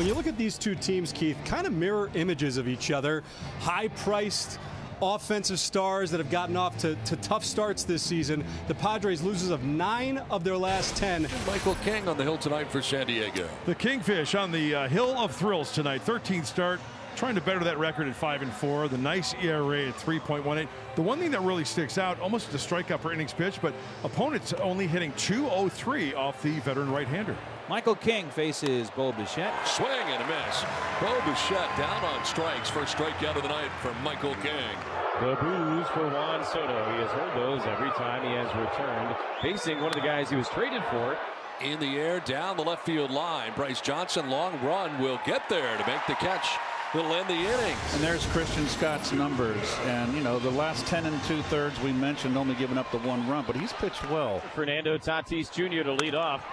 When you look at these two teams, Keith, kind of mirror images of each other. High-priced offensive stars that have gotten off to tough starts this season. The Padres losers of 9 of their last 10. Michael King on the hill tonight for San Diego. The Kingfish on the Hill of Thrills tonight. 13th start, trying to better that record at 5-4. The nice ERA at 3.18. The one thing that really sticks out, almost a strikeout per innings pitch, but opponents only hitting .203 off the veteran right-hander. Michael King faces Bo Bichette. Swing and a miss. Bo Bichette down on strikes. First strikeout of the night for Michael King. The boos for Juan Soto. He has heard those every time he has returned, facing one of the guys he was traded for. In the air, down the left field line. Bryce Johnson, long run, will get there to make the catch. He'll end the innings. And there's Christian Scott's numbers. And, you know, the last 10 2/3 we mentioned only giving up the 1 run, but he's pitched well. Fernando Tatis Jr. to lead off.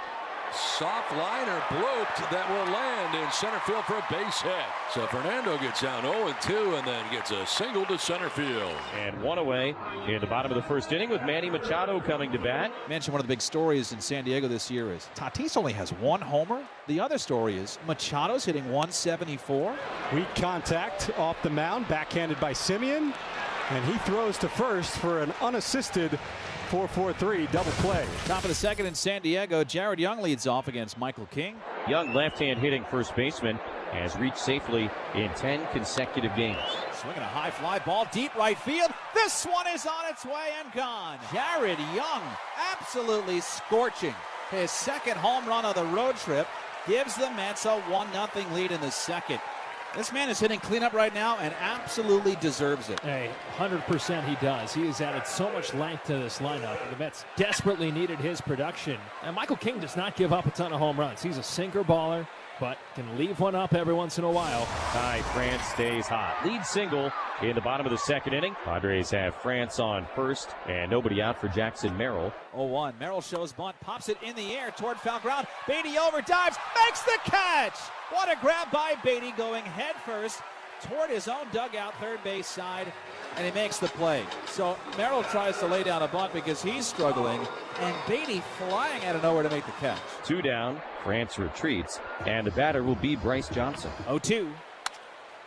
Soft liner blooped that will land in center field for a base hit. So Fernando gets down 0-2 and then gets a single to center field. And one away in the bottom of the first inning with Manny Machado coming to bat. Mentioned one of the big stories in San Diego this year is Tatis only has 1 homer. The other story is Machado's hitting 174. Weak contact off the mound, backhanded by Simeon, and he throws to first for an unassisted 4-4-3 double play. Top of the second in San Diego, Jared Young leads off against Michael King. Young left-hand hitting first baseman has reached safely in 10 consecutive games. Swinging a high fly ball deep right field. This one is on its way and gone. Jared Young absolutely scorching. His second home run of the road trip gives the Mets a 1-0 lead in the second. This man is hitting cleanup right now and absolutely deserves it. Hey, 100% he does. He has added so much length to this lineup. The Mets desperately needed his production. And Michael King does not give up a ton of home runs. He's a sinker baller, but can leave one up every once in a while. Ty France stays hot. Lead single in the bottom of the second inning. Padres have France on first and nobody out for Jackson Merrill. 0-1. Merrill shows bunt, pops it in the air toward foul ground. Beatty over dives, makes the catch. What a grab by Beatty, going head first toward his own dugout, third base side, and he makes the play. So Merrill tries to lay down a bunt because he's struggling, and Beatty flying out of nowhere to make the catch. 2 down, France retreats, and the batter will be Bryce Johnson. 0-2.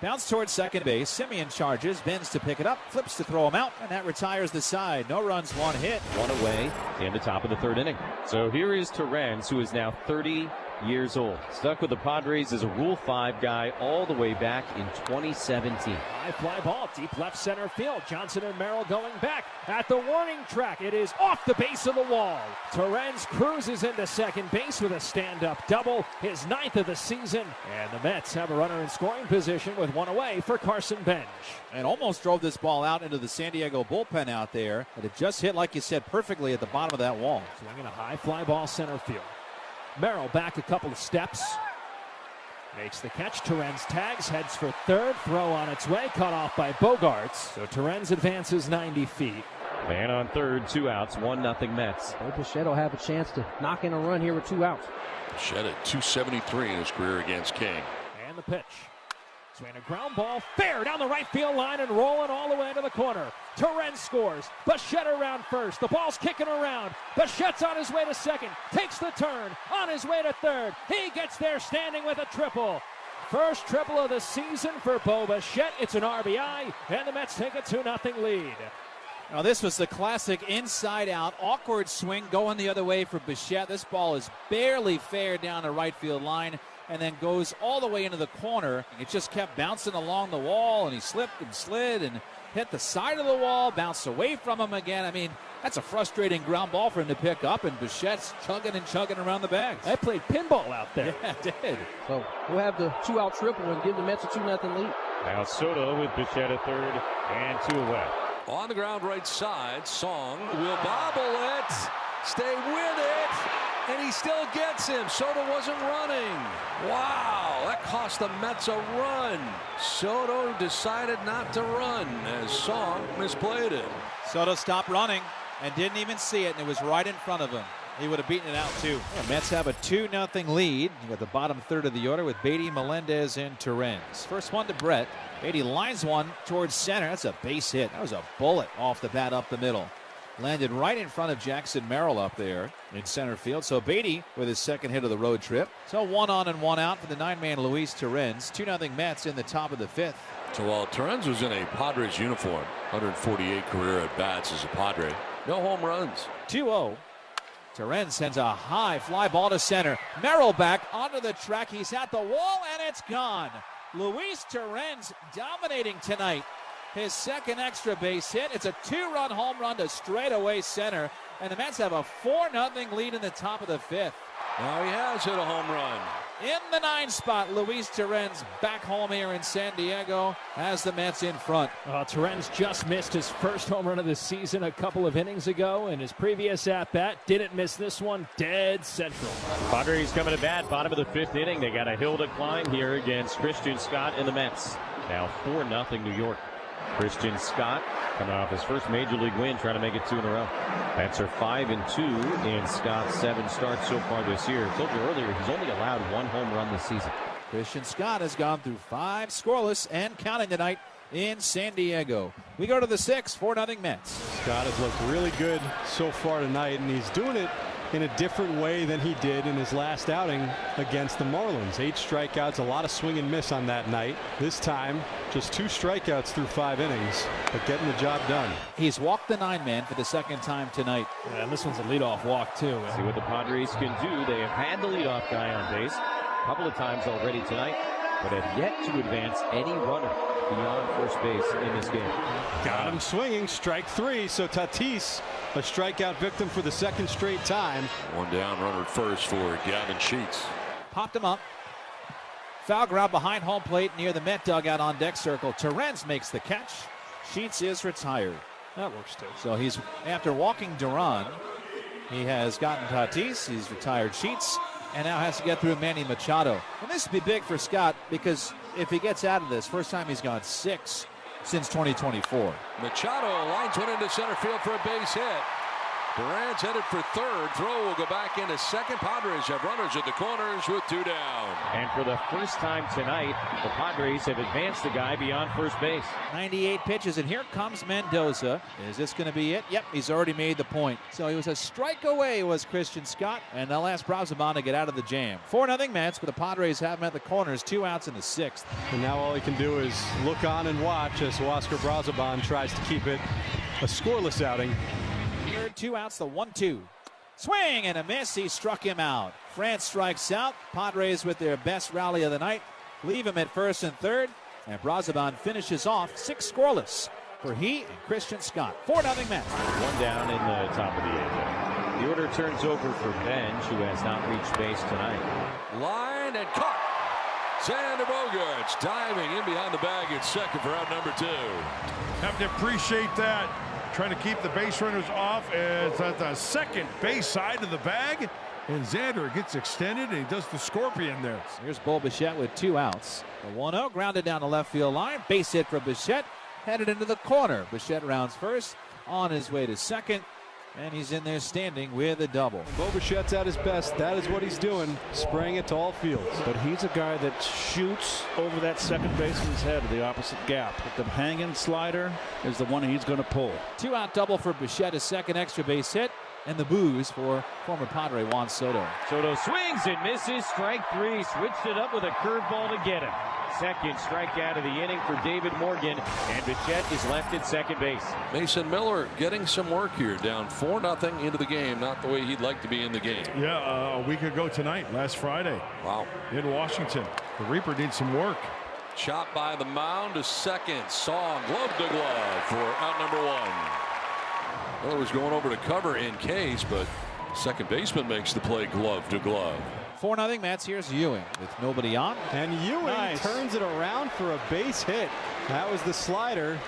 Bounce towards second base. Simeon charges, bends to pick it up, flips to throw him out, and that retires the side. No runs, 1 hit. 1 away in the top of the third inning. So here is Torrens, who is now 30 years old. Stuck with the Padres as a Rule 5 guy all the way back in 2017. High fly ball, deep left center field. Johnson and Merrill going back at the warning track. It is off the base of the wall. Torrens cruises into second base with a stand-up double, his 9th of the season. And the Mets have a runner in scoring position with 1 away for Carson Bench. And almost drove this ball out into the San Diego bullpen out there. But it just hit, like you said, perfectly at the bottom of that wall. Swinging a high fly ball center field. Merrill back a couple of steps. Makes the catch. Torrens tags, heads for third. Throw on its way, cut off by Bogarts. So Torrens advances 90 feet. Man on third, 2 outs, 1-0 Mets. Bichette will have a chance to knock in a run here with 2 outs. Bichette at .273 in his career against King. And the pitch. Swing a ground ball, fair down the right field line and rolling all the way to the corner. Torrens scores. Bichette around first. The ball's kicking around. Bichette's on his way to second. Takes the turn. On his way to third. He gets there standing with a triple. First triple of the season for Bo Bichette. It's an RBI, and the Mets take a 2-0 lead. Now this was the classic inside-out, awkward swing going the other way for Bichette. This ball is barely fair down the right field line and then goes all the way into the corner. It just kept bouncing along the wall, and he slipped and slid and hit the side of the wall, bounced away from him again. I mean, that's a frustrating ground ball for him to pick up, and Bichette's chugging and chugging around the bags. They played pinball out there. Yeah, it did. So we'll have the 2-out triple and give the Mets a 2-0 lead. Now Soto with Bichette at third and 2 away. On the ground right side, Song will bobble it, stay with it, and he still gets him. Soto wasn't running. Wow, that cost the Mets a run. Soto decided not to run as Song misplayed it. Soto stopped running and didn't even see it, and it was right in front of him. He would have beaten it out, too. The Mets have a 2-0 lead. You got the bottom third of the order with Beatty, Melendez, and Torrens. First one to Brett. Beatty lines one towards center. That's a base hit. That was a bullet off the bat up the middle. Landed right in front of Jackson Merrill up there in center field. So Beatty with his second hit of the road trip. So 1 on and 1 out for the 9-man Luis Torrens. 2-0 Mets in the top of the 5th. So while Torrens was in a Padres uniform, 148 career at bats as a Padre, no home runs. 2-0. Torrens sends a high fly ball to center. Merrill back onto the track. He's at the wall and it's gone. Luis Torrens dominating tonight. His second extra base hit. It's a 2-run home run to straightaway center. And the Mets have a 4-0 lead in the top of the 5th. Now he has hit a home run. In the 9 spot, Luis Torrens back home here in San Diego as the Mets in front. Torrens just missed his first home run of the season a couple of innings ago, and his previous at-bat didn't miss this one. Dead central. Padres coming to bat, bottom of the 5th inning. They got a hill to climb here against Christian Scott and the Mets. Now 4-0 New York. Christian Scott coming off his first major league win, trying to make it 2 in a row. Mets are 5-2 in Scott's 7 starts so far this year. I told you earlier, he's only allowed 1 home run this season. Christian Scott has gone through 5 scoreless and counting tonight in San Diego. We go to the 6th, 4-0 Mets. Scott has looked really good so far tonight, and he's doing it in a different way than he did in his last outing against the Marlins. 8 strikeouts, a lot of swing and miss on that night. This time, just 2 strikeouts through 5 innings, but getting the job done. He's walked the 9-man for the second time tonight. And this one's a leadoff walk, too. See what the Padres can do. They have had the leadoff guy on base a couple of times already tonight, but have yet to advance any runner beyond first base in this game. Got him swinging, strike 3. So Tatis, a strikeout victim for the 2nd straight time. 1 down, runner at first for Gavin Sheets. Popped him up. Foul ground behind home plate near the Met dugout on deck circle. Torrens makes the catch. Sheets is retired. That works too. So he's, after walking Duran, he has gotten Tatis, he's retired Sheets, and now has to get through Manny Machado. And this would be big for Scott because if he gets out of this, first time he's gone 6 since 2024. Machado lines one into center field for a base hit. Duran's headed for 3rd. Throw will go back into 2nd. Padres have runners at the corners with 2 down. And for the first time tonight, the Padres have advanced the guy beyond first base. 98 pitches, and here comes Mendoza. Is this going to be it? Yep, he's already made the point. So he was a strike away, was Christian Scott, and they'll ask Brazoban to get out of the jam. 4-0 Mets, but the Padres have him at the corners, 2 outs in the 6th. And now all he can do is look on and watch as Oscar Brazoban tries to keep it a scoreless outing. 2 outs, the 1-2. Swing and a miss. He struck him out. France strikes out. Padres with their best rally of the night. Leave him at 1st and 3rd. And Brazoban finishes off 6 scoreless for he and Christian Scott. 4-0 Mets. 1 down in the top of the 8th. The order turns over for Benj, who has not reached base tonight. Line and caught. Xander Bogaerts diving in behind the bag at 2nd for out number 2. Have to appreciate that. Trying to keep the base runners off. It's at the 2nd base side of the bag. And Xander gets extended, and he does the scorpion there. Here's Bo Bichette with 2 outs. The 1-0 grounded down the left field line. Base hit for Bichette. Headed into the corner. Bichette rounds first. On his way to 2nd. And he's in there standing with a double. Bo Bichette's at his best. That is what he's doing, spraying it to all fields. But he's a guy that shoots over that second baseman's head to the opposite gap. But the hanging slider is the one he's going to pull. 2-out double for Bichette, his 2nd extra base hit. And the booze for former Padre Juan Soto. Soto swings and misses. Strike 3. Switched it up with a curveball to get him. 2nd strikeout of the inning for David Morgan. And Bichette is left at 2nd base. Mason Miller getting some work here. Down 4-0 into the game. Not the way he'd like to be in the game. Yeah, a week ago tonight, last Friday. Wow. In Washington. The Reaper needs some work. Shot by the mound to 2nd. Song glove to glove for out number 1. Miller was going over to cover in case, but 2nd baseman makes the play glove to glove. 4-0 Mets. Here's Ewing with nobody on. And Ewing turns it around for a base hit. That was the slider.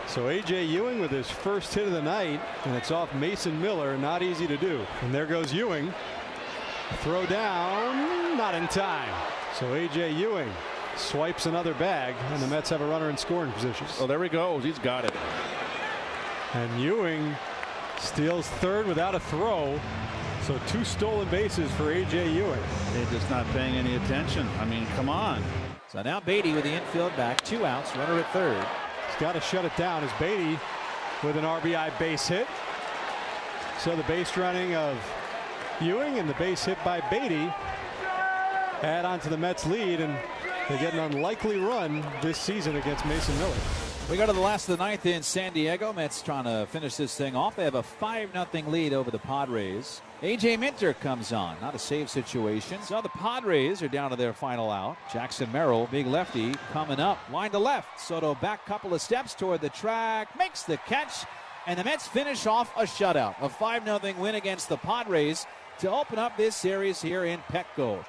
So A.J. Ewing with his first hit of the night, and it's off Mason Miller. Not easy to do. And there goes Ewing. Throw down, not in time. So A.J. Ewing swipes another bag, and the Mets have a runner in scoring position. Oh, there he goes. He's got it. And Ewing steals 3rd without a throw. So 2 stolen bases for A.J. Ewing. They're just not paying any attention. I mean, come on. So now Beatty with the infield back. 2 outs. Runner at 3rd. He's got to shut it down as Beatty with an RBI base hit. So the base running of Ewing and the base hit by Beatty add on to the Mets lead, and they get an unlikely run this season against Mason Miller. We go to the last of the ninth in San Diego. Mets trying to finish this thing off. They have a 5-0 lead over the Padres. A.J. Minter comes on. Not a save situation. So the Padres are down to their final out. Jackson Merrill, big lefty, coming up. Line to left. Soto back couple of steps toward the track. Makes the catch. And the Mets finish off a shutout. A 5-0 win against the Padres to open up this series here in Petco.